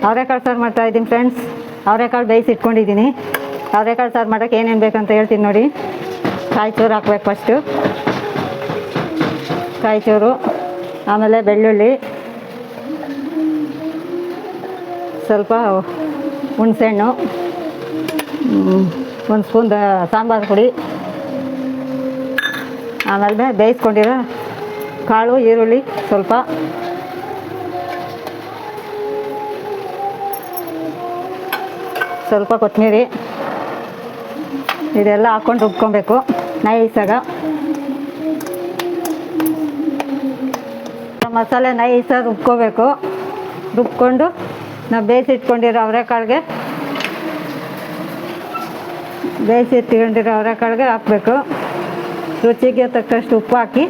ಅವರೆಕಾಳು ಸಾರು ಮಾಡ್ತಾಯಿದ್ದೀನಿ ಫ್ರೆಂಡ್ಸ್. ಅವರೆಕಾಳು ಬೇಯಿಸಿ ಇಟ್ಕೊಂಡಿದ್ದೀನಿ. ಅವರೆಕಾಳು ಸಾರು ಮಾಡೋಕ್ಕೆ ಏನೇನು ಬೇಕಂತ ಹೇಳ್ತೀನಿ ನೋಡಿ. ಕಾಯಿ ಚೂರು ಹಾಕ್ಬೇಕು ಫಸ್ಟು. ಕಾಯಿ ಚೂರು, ಆಮೇಲೆ ಬೆಳ್ಳುಳ್ಳಿ, ಸ್ವಲ್ಪ ಹುಣಸೆಹಣ್ಣು, ಒಂದು ಸ್ಪೂನ್ ಸಾಂಬಾರು ಪುಡಿ, ಆಮೇಲೆ ಬೇಯಿಸ್ಕೊಂಡಿರೋ ಕಾಳು, ಈರುಳ್ಳಿ ಸ್ವಲ್ಪ, ಸ್ವಲ್ಪ ಕೊತ್ತಂಬರಿ, ಇದೆಲ್ಲ ಹಾಕ್ಕೊಂಡು ರುಬ್ಕೊಬೇಕು ನೈಸಾಗ. ಮಸಾಲೆ ನೈಸಾಗಿ ರುಬ್ಕೋಬೇಕು. ರುಬ್ಕೊಂಡು ನಾವು ಬೇಯಿಸಿಟ್ಕೊಂಡಿರೋ ಅವರೆಕಾಳಿಗೆ ಹಾಕಬೇಕು. ರುಚಿಗೆ ತಕ್ಕಷ್ಟು ಉಪ್ಪು ಹಾಕಿ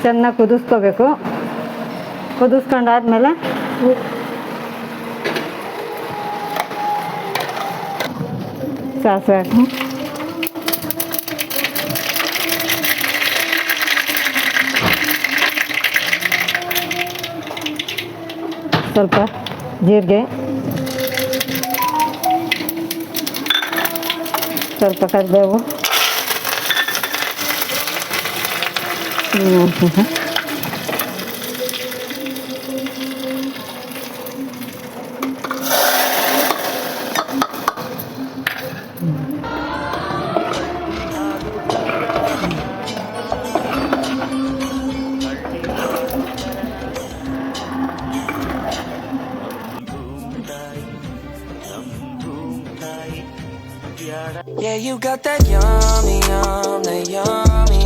ಚೆನ್ನಾಗಿ ಕುದಿಸ್ಕೋಬೇಕು. ಕುದಿಸ್ಕೊಂಡಾದ್ಮೇಲೆ ಸಾಸಿವೆ ಹಾಕಿ, ಸ್ವಲ್ಪ ಜೀರಿಗೆ, ಸ್ವಲ್ಪ ಕರಿಬೇವು, Yeah, you got that yummy, that yummy,